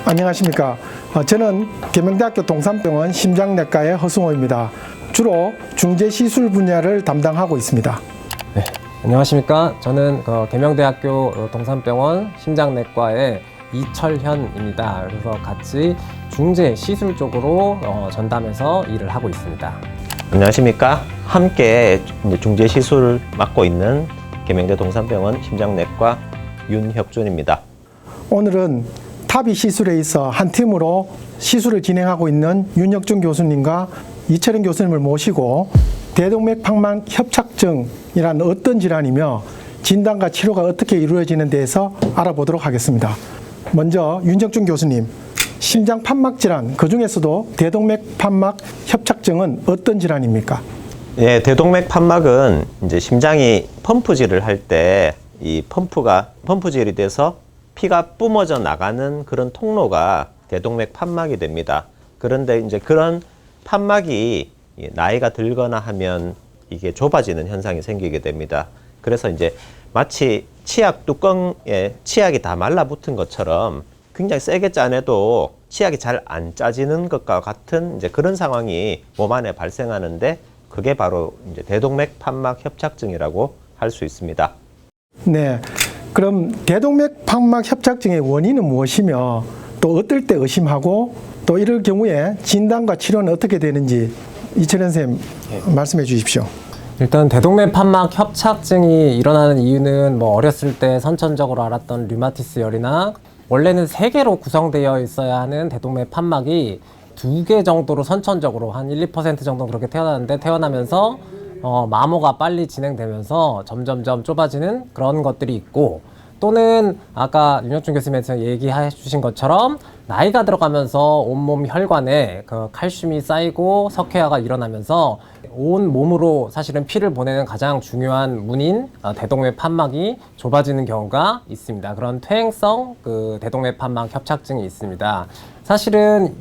안녕하십니까. 저는 계명대학교 동산병원 심장내과의 허승호입니다. 주로 중재시술 분야를 담당하고 있습니다. 네, 안녕하십니까. 저는 계명대학교 동산병원 심장내과의 이철현입니다. 그래서 같이 중재시술 쪽으로 전담해서 일을 하고 있습니다. 안녕하십니까. 함께 중재시술 맡고 있는 계명대 동산병원 심장내과 윤혁준입니다. 오늘은 탑이 시술에 있어 한 팀으로 시술을 진행하고 있는 윤혁준 교수님과 이철현 교수님을 모시고 대동맥팍막 협착증이란 어떤 질환이며 진단과 치료가 어떻게 이루어지는 데에서 알아보도록 하겠습니다. 먼저 윤혁준 교수님, 심장판막 질환, 그 중에서도 대동맥판막 협착증은 어떤 질환입니까? 예, 대동맥판막은 이제 심장이 펌프질을 할 때 이 펌프질이 돼서 피가 뿜어져 나가는 그런 통로가 대동맥판막이 됩니다. 그런데 이제 그런 판막이 나이가 들거나 하면 이게 좁아지는 현상이 생기게 됩니다. 그래서 이제 마치 치약 뚜껑에 치약이 다 말라붙은 것처럼 굉장히 세게 짜내도 치약이 잘 안 짜지는 것과 같은 이제 그런 상황이 몸 안에 발생하는데 그게 바로 이제 대동맥판막 협착증이라고 할 수 있습니다. 네. 그럼 대동맥판막 협착증의 원인은 무엇이며 또 어떨 때 의심하고 또 이럴 경우에 진단과 치료는 어떻게 되는지 이철현 선생님 말씀해 주십시오. 일단 대동맥판막 협착증이 일어나는 이유는 어렸을 때 선천적으로 알았던 류마티스 열이나 원래는 3개로 구성되어 있어야 하는 대동맥판막이 2개 정도로 선천적으로 한 1~2% 정도 그렇게 태어나는데 태어나면서 마모가 빨리 진행되면서 점점점 좁아지는 그런 것들이 있고, 또는 아까 윤혁준 교수님께서 얘기해 주신 것처럼 나이가 들어가면서 온몸 혈관에 칼슘이 쌓이고 석회화가 일어나면서 온 몸으로 사실은 피를 보내는 가장 중요한 문인 대동맥판막이 좁아지는 경우가 있습니다. 그런 퇴행성 대동맥판막 협착증이 있습니다. 사실은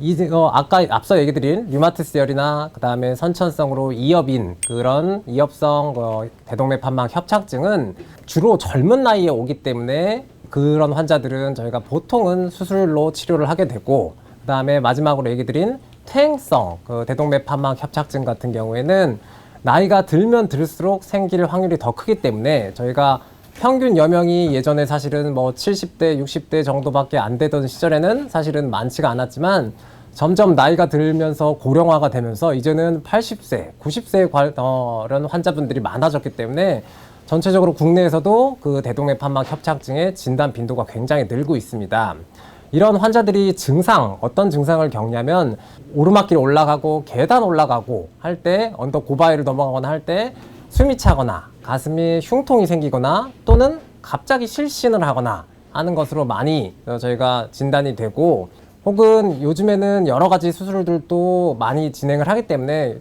아까 앞서 얘기 드린 류마티스 열이나 그 다음에 선천성으로 이업인 그런 이업성 대동맥판막 협착증은 주로 젊은 나이에 오기 때문에 그런 환자들은 저희가 보통은 수술로 치료를 하게 되고, 그 다음에 마지막으로 얘기 드린 퇴행성 대동맥판막 협착증 같은 경우에는 나이가 들면 들수록 생길 확률이 더 크기 때문에 저희가 평균 여명이 예전에 사실은 70대, 60대 정도밖에 안 되던 시절에는 사실은 많지가 않았지만 점점 나이가 들면서 고령화가 되면서 이제는 80세, 90세 이런 환자분들이 많아졌기 때문에 전체적으로 국내에서도 대동맥판막 협착증의 진단 빈도가 굉장히 늘고 있습니다. 이런 환자들이 어떤 증상을 겪냐면 오르막길 올라가고 계단 올라가고 할 때, 언덕 고바위를 넘어가거나 할 때 숨이 차거나 가슴에 흉통이 생기거나 또는 갑자기 실신을 하거나 하는 것으로 많이 저희가 진단이 되고, 혹은 요즘에는 여러 가지 수술들도 많이 진행을 하기 때문에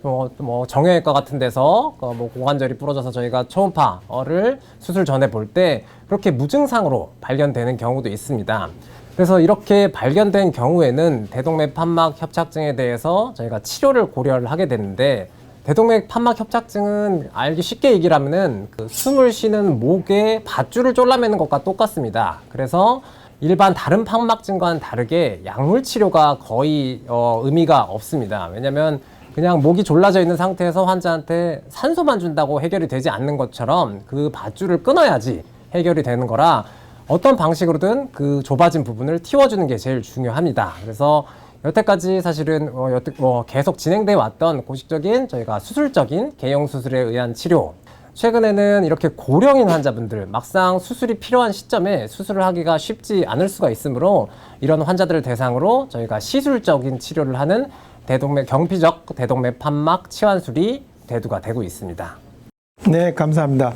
정형외과 같은 데서 고관절이 부러져서 저희가 초음파를 수술 전에 볼 때 그렇게 무증상으로 발견되는 경우도 있습니다. 그래서 이렇게 발견된 경우에는 대동맥판막 협착증에 대해서 저희가 치료를 고려를 하게 되는데, 대동맥판막 협착증은 알기 쉽게 얘기를 하면은 숨을 쉬는 목에 밧줄을 졸라매는 것과 똑같습니다. 그래서 일반 다른 판막증과는 다르게 약물 치료가 거의 의미가 없습니다. 왜냐면 그냥 목이 졸라져 있는 상태에서 환자한테 산소만 준다고 해결이 되지 않는 것처럼 그 밧줄을 끊어야지 해결이 되는 거라 어떤 방식으로든 그 좁아진 부분을 틔워주는 게 제일 중요합니다. 그래서 여태까지 사실은 계속 진행돼 왔던 고식적인 저희가 수술적인 개형 수술에 의한 치료, 최근에는 이렇게 고령인 환자분들, 막상 수술이 필요한 시점에 수술을 하기가 쉽지 않을 수가 있으므로 이런 환자들을 대상으로 저희가 시술적인 치료를 하는 경피적 대동맥판막 치환술이 대두가 되고 있습니다. 네, 감사합니다.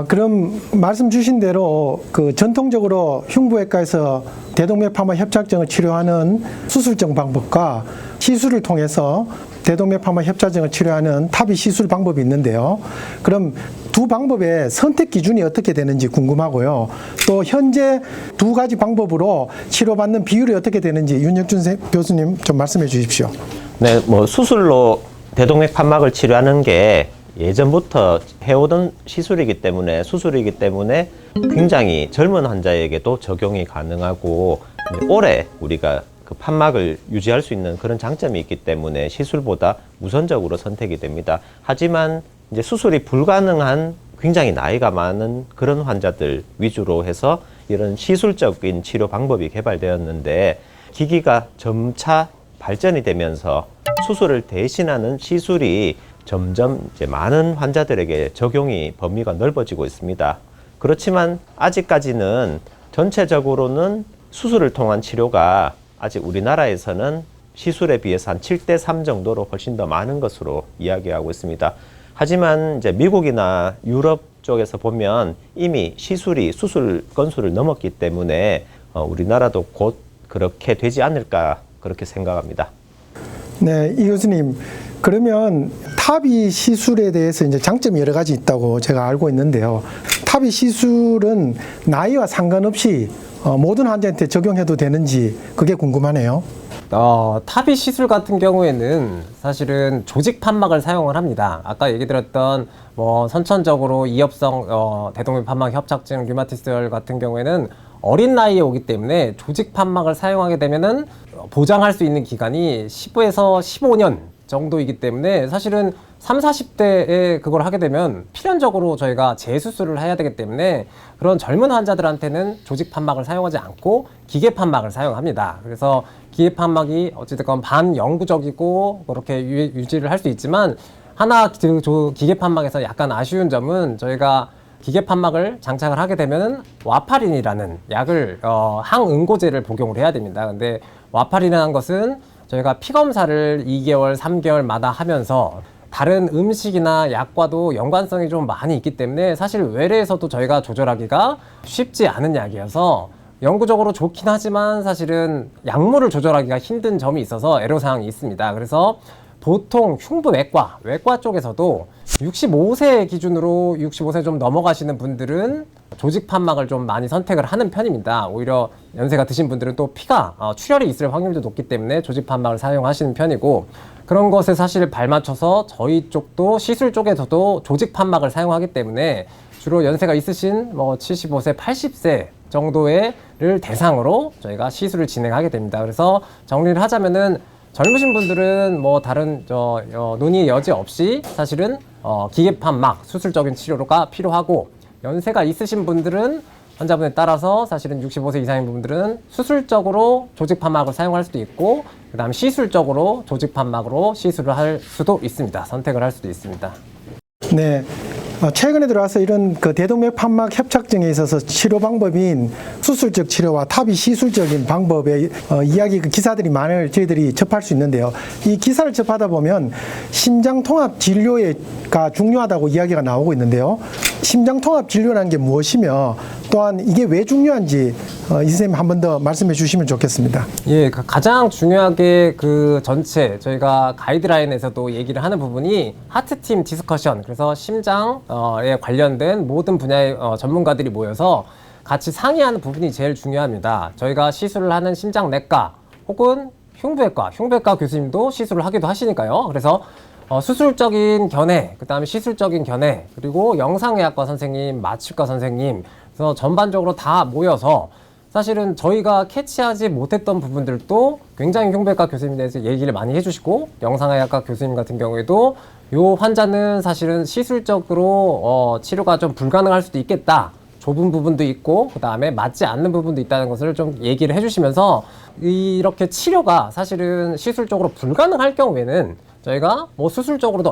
그럼 말씀 주신 대로 전통적으로 흉부외과에서 대동맥판막 협착증을 치료하는 수술적 방법과 시술을 통해서 대동맥판막 협착증을 치료하는 탑이 시술 방법이 있는데요. 그럼 두 방법의 선택 기준이 어떻게 되는지 궁금하고요. 또 현재 두 가지 방법으로 치료받는 비율이 어떻게 되는지 윤혁준 교수님 좀 말씀해 주십시오. 네, 수술로 대동맥판막을 치료하는 게 예전부터 해오던 시술이기 때문에 수술이기 때문에 굉장히 젊은 환자에게도 적용이 가능하고 오래 우리가 그 판막을 유지할 수 있는 그런 장점이 있기 때문에 시술보다 우선적으로 선택이 됩니다. 하지만 이제 수술이 불가능한 굉장히 나이가 많은 그런 환자들 위주로 해서 이런 시술적인 치료 방법이 개발되었는데 기기가 점차 발전이 되면서 수술을 대신하는 시술이 점점 이제 많은 환자들에게 적용이 범위가 넓어지고 있습니다. 그렇지만 아직까지는 전체적으로는 수술을 통한 치료가 아직 우리나라에서는 시술에 비해서 한 7대3 정도로 훨씬 더 많은 것으로 이야기하고 있습니다. 하지만 이제 미국이나 유럽 쪽에서 보면 이미 시술이 수술 건수를 넘었기 때문에 우리나라도 곧 그렇게 되지 않을까 그렇게 생각합니다. 네, 이 교수님. 그러면 탑이 시술에 대해서 이제 장점이 여러 가지 있다고 제가 알고 있는데요. 탑이 시술은 나이와 상관없이 모든 환자한테 적용해도 되는지 그게 궁금하네요. 탑이 시술 같은 경우에는 사실은 조직 판막을 사용을 합니다. 아까 얘기 드렸던 뭐 선천적으로 이업성 대동맥 판막 협착증 류마티스열 같은 경우에는 어린 나이에 오기 때문에 조직 판막을 사용하게 되면은 보장할 수 있는 기간이 10에서 15년 정도이기 때문에 사실은 30, 40대에 그걸 하게 되면 필연적으로 저희가 재수술을 해야 되기 때문에 그런 젊은 환자들한테는 조직 판막을 사용하지 않고 기계 판막을 사용합니다. 그래서 기계 판막이 어찌됐건 반영구적이고 그렇게 유지를 할 수 있지만 하나 기계 판막에서 약간 아쉬운 점은 저희가 기계 판막을 장착을 하게 되면 와파린이라는 약을 항응고제를 복용을 해야 됩니다. 근데 와파린이라는 것은 저희가 피 검사를 2개월, 3개월마다 하면서 다른 음식이나 약과도 연관성이 좀 많이 있기 때문에 사실 외래에서도 저희가 조절하기가 쉽지 않은 약이어서 영구적으로 좋긴 하지만 사실은 약물을 조절하기가 힘든 점이 있어서 애로사항이 있습니다. 그래서 보통 흉부외과, 외과 쪽에서도 65세 기준으로 65세 좀 넘어가시는 분들은 조직 판막을 좀 많이 선택을 하는 편입니다. 오히려 연세가 드신 분들은 또 피가 출혈이 있을 확률도 높기 때문에 조직 판막을 사용하시는 편이고 그런 것에 사실 발맞춰서 저희 쪽도 시술 쪽에서도 조직 판막을 사용하기 때문에 주로 연세가 있으신 뭐 75세, 80세 정도를 대상으로 저희가 시술을 진행하게 됩니다. 그래서 정리를 하자면은 젊으신 분들은 뭐 다른 논의의 여지 없이 사실은 기계 판막 수술적인 치료가 필요하고 연세가 있으신 분들은 환자분에 따라서 사실은 65세 이상인 분들은 수술적으로 조직 판막을 사용할 수도 있고 그다음 시술적으로 조직 판막으로 시술을 할 수도 있습니다. 선택을 할 수도 있습니다. 네. 최근에 들어와서 이런 그 대동맥 판막 협착증에 있어서 치료 방법인 수술적 치료와 탑이 시술적인 방법의 이야기 그 기사들이 많을 저희들이 접할 수 있는데요. 이 기사를 접하다 보면 심장 통합 진료가 중요하다고 이야기가 나오고 있는데요. 심장 통합 진료라는 게 무엇이며 또한 이게 왜 중요한지 이 선생님 한 번 더 말씀해 주시면 좋겠습니다. 예, 가장 중요하게 그 전체 저희가 가이드라인에서도 얘기를 하는 부분이 하트팀 디스커션, 그래서 심장에 관련된 모든 분야의 전문가들이 모여서 같이 상의하는 부분이 제일 중요합니다. 저희가 시술을 하는 심장내과 혹은 흉부외과 교수님도 시술을 하기도 하시니까요. 그래서 수술적인 견해, 그 다음에 시술적인 견해, 그리고 영상의학과 선생님, 마취과 선생님, 그래서 전반적으로 다 모여서 사실은 저희가 캐치하지 못했던 부분들도 굉장히 흉부외과 교수님에 대해서 얘기를 많이 해주시고 영상의학과 교수님 같은 경우에도 요 환자는 사실은 시술적으로 치료가 좀 불가능할 수도 있겠다. 좁은 부분도 있고 그 다음에 맞지 않는 부분도 있다는 것을 좀 얘기를 해주시면서 이렇게 치료가 사실은 시술적으로 불가능할 경우에는 저희가 뭐 수술적으로도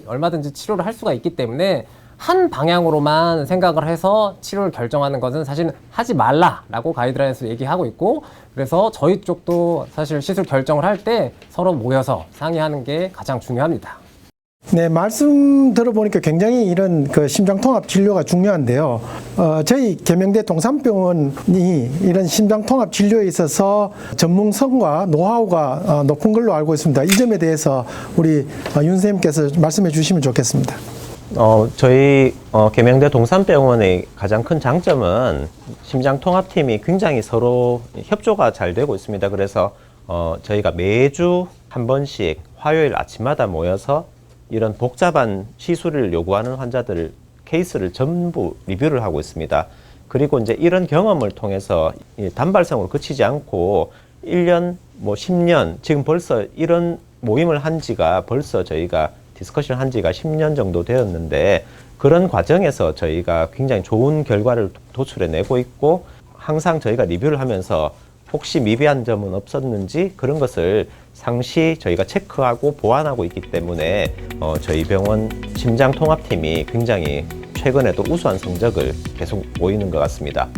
얼마든지 치료를 할 수가 있기 때문에 한 방향으로만 생각을 해서 치료를 결정하는 것은 사실 하지 말라라고 가이드라인에서 얘기하고 있고 그래서 저희 쪽도 사실 시술 결정을 할 때 서로 모여서 상의하는 게 가장 중요합니다. 네, 말씀 들어보니까 굉장히 이런 그 심장통합 진료가 중요한데요. 저희 계명대 동산병원이 이런 심장통합 진료에 있어서 전문성과 노하우가 높은 걸로 알고 있습니다. 이 점에 대해서 우리 윤 선생님께서 말씀해 주시면 좋겠습니다. 저희 계명대 동산병원의 가장 큰 장점은 심장통합팀이 굉장히 서로 협조가 잘 되고 있습니다. 그래서 저희가 매주 한 번씩 화요일 아침마다 모여서 이런 복잡한 시술을 요구하는 환자들 케이스를 전부 리뷰를 하고 있습니다. 그리고 이제 이런 경험을 통해서 이 단발성으로 그치지 않고 1년, 뭐 10년, 지금 벌써 이런 모임을 한 지가 벌써 저희가 디스커션 한 지가 10년 정도 되었는데, 그런 과정에서 저희가 굉장히 좋은 결과를 도출해내고 있고, 항상 저희가 리뷰를 하면서 혹시 미비한 점은 없었는지 그런 것을 상시 저희가 체크하고 보완하고 있기 때문에 저희 병원 심장통합팀이 굉장히 최근에도 우수한 성적을 계속 보이는 것 같습니다.